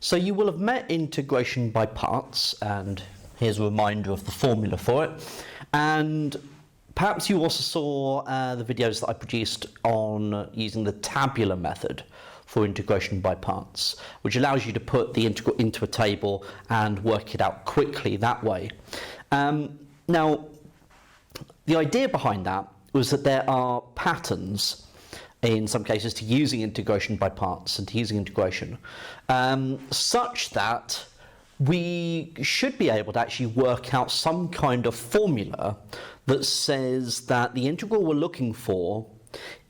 So you will have met integration by parts, and here's a reminder of the formula for it. And perhaps you also saw the videos that I produced on using the tabular method for integration by parts, which allows you to put the integral into a table and work it out quickly that way. Now, the idea behind that was that there are patterns in some cases to using integration by parts and to using integration, such that we should be able to actually work out some kind of formula that says that the integral we're looking for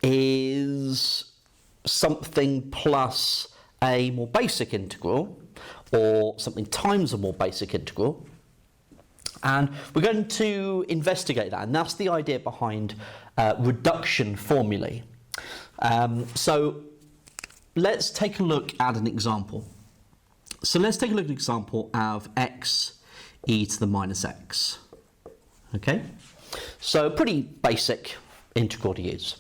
is something plus a more basic integral, or something times a more basic integral. And we're going to investigate that, and that's the idea behind reduction formulae. So let's take a look at an example. So let's take a look at an example of x e to the minus x. Okay, so pretty basic integral to use.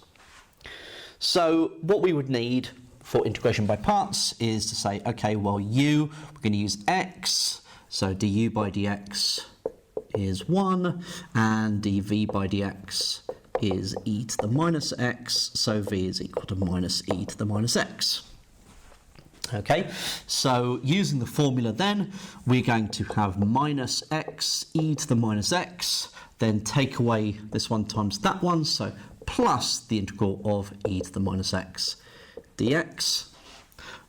So what we would need for integration by parts is to say, okay, well, we're going to use x, so du by dx is 1, and dv by dx is e to the minus x, so v is equal to minus e to the minus x. Okay, so using the formula then, we're going to have minus x e to the minus x, then take away this one times that one, so plus the integral of e to the minus x dx.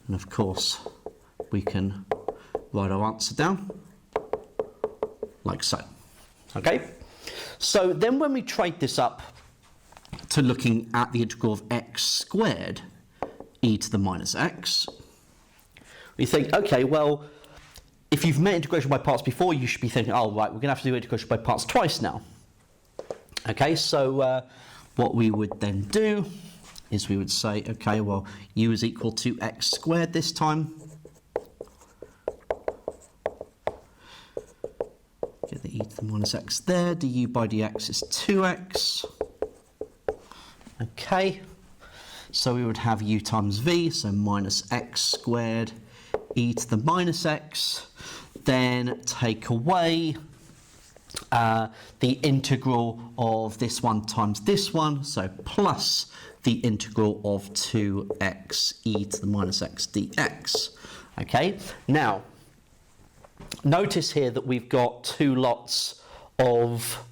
And of course, we can write our answer down like so. Okay, so then when we trade this up to looking at the integral of x squared e to the minus x, we think, okay, well, if you've met integration by parts before, you should be thinking, oh, right, we're going to have to do integration by parts twice now. Okay, so what we would then do is we would say, okay, well, u is equal to x squared this time. Get the e to the minus x there. du by dx is 2x. Okay, so we would have u times v, so minus x squared e to the minus x. Then take away the integral of this one times this one, so plus the integral of 2x e to the minus x dx. Okay, now notice here that we've got two lots of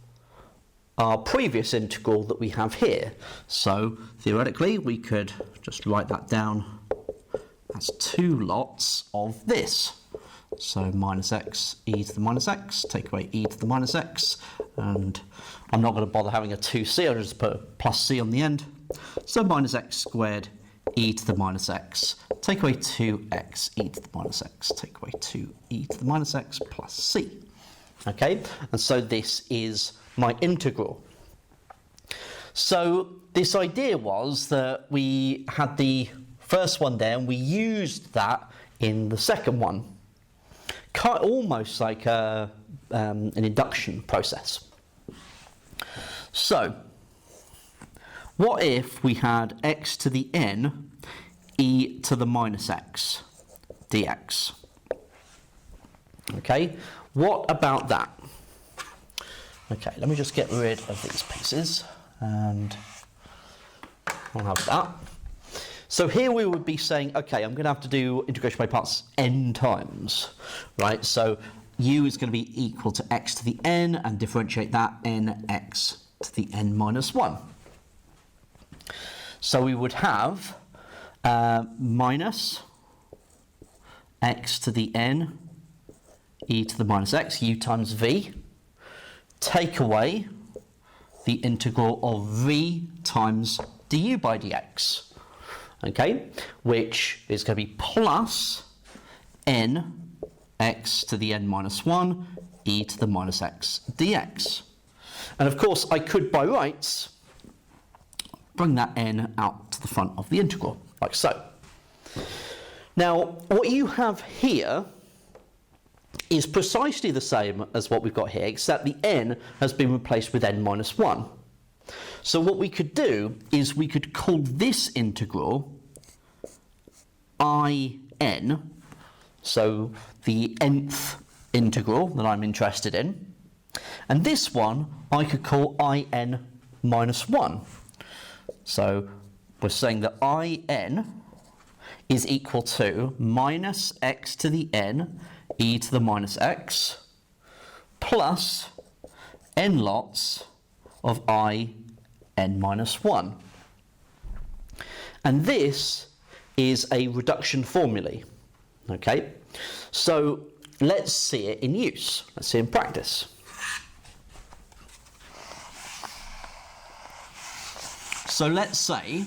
our previous integral that we have here. So theoretically we could just write that down as two lots of this. So minus x e to the minus x, take away e to the minus x, and I'm not going to bother having a 2c, I'll just put a plus c on the end. So minus x squared e to the minus x, take away 2x e to the minus x, take away 2e to the minus x plus c. Okay, and so this is my integral. So this idea was that we had the first one there and we used that in the second one. Almost like an induction process. So, what if we had x to the n e to the minus x dx? Okay, what about that? Okay, let me just get rid of these pieces and I'll have that. So here we would be saying, okay, I'm going to have to do integration by parts n times, right? So u is going to be equal to x to the n and differentiate that nx to the n minus 1. So we would have minus x to the n e to the minus x, u times v, take away the integral of v times du by dx. Okay, which is going to be plus n x to the n minus 1 e to the minus x dx. And of course I could by rights bring that n out to the front of the integral, like so. Now what you have here is precisely the same as what we've got here, except the n has been replaced with n minus 1. So what we could do is we could call this integral in, so the nth integral that I'm interested in. And this one I could call in minus 1. So we're saying that in is equal to minus x to the n e to the minus x plus n lots of in minus 1. And this is a reduction formulae. Okay, so let's see it in use. Let's see it in practice. So let's say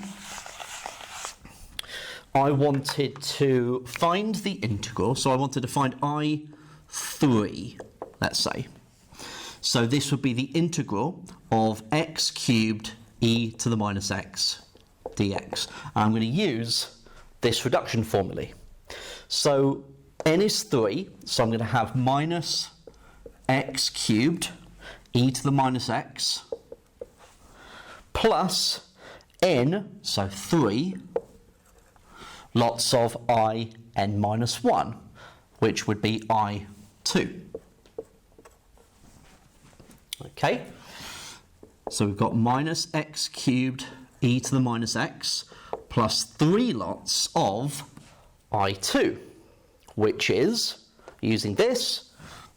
I wanted to find the integral, so I wanted to find I3, let's say. So this would be the integral of x cubed e to the minus x dx. And I'm going to use this reduction formulae. So n is 3, so I'm going to have minus x cubed e to the minus x plus n, so 3, lots of in minus 1, which would be I2. Okay, so we've got minus x cubed e to the minus x plus 3 lots of I2, which is, using this,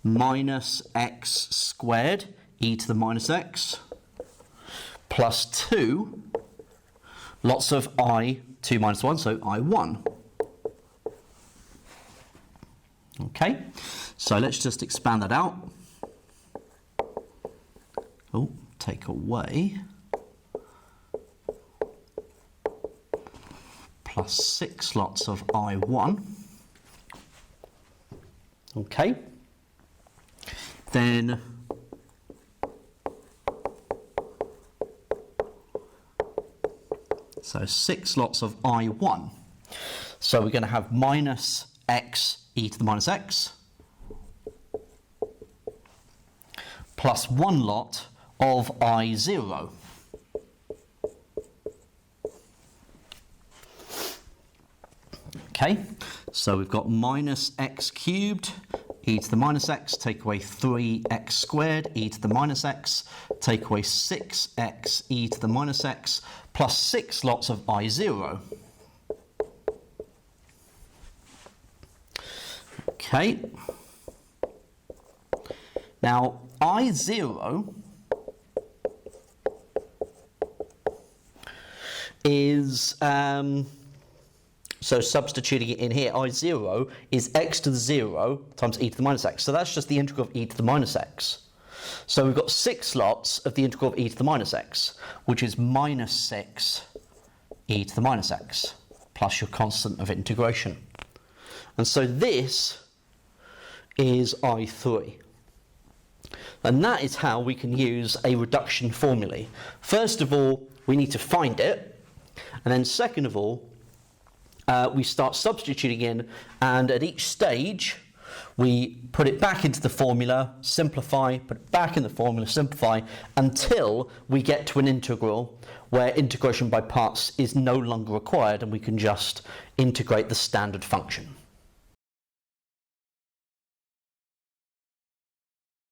minus x squared e to the minus x plus 2 lots of I2 minus 1, so I1. Okay, so let's just expand that out. Oh, take away. Plus 6 lots of I1. Okay. Then so 6 lots of I1. So we're going to have minus x e to the minus x plus 1 lot of I0. Okay, so we've got minus x cubed e to the minus x, take away 3x squared e to the minus x, take away 6x e to the minus x, plus 6 lots of I0. Okay, now I0 is, so substituting it in here, I0 is x to the 0 times e to the minus x. So that's just the integral of e to the minus x. So we've got 6 lots of the integral of e to the minus x, which is minus 6 e to the minus x, plus your constant of integration. And so this is I3. And that is how we can use a reduction formulae. First of all, we need to find it. And then second of all, we start substituting in, and at each stage we put it back into the formula, simplify, put it back in the formula, simplify, until we get to an integral where integration by parts is no longer required and we can just integrate the standard function.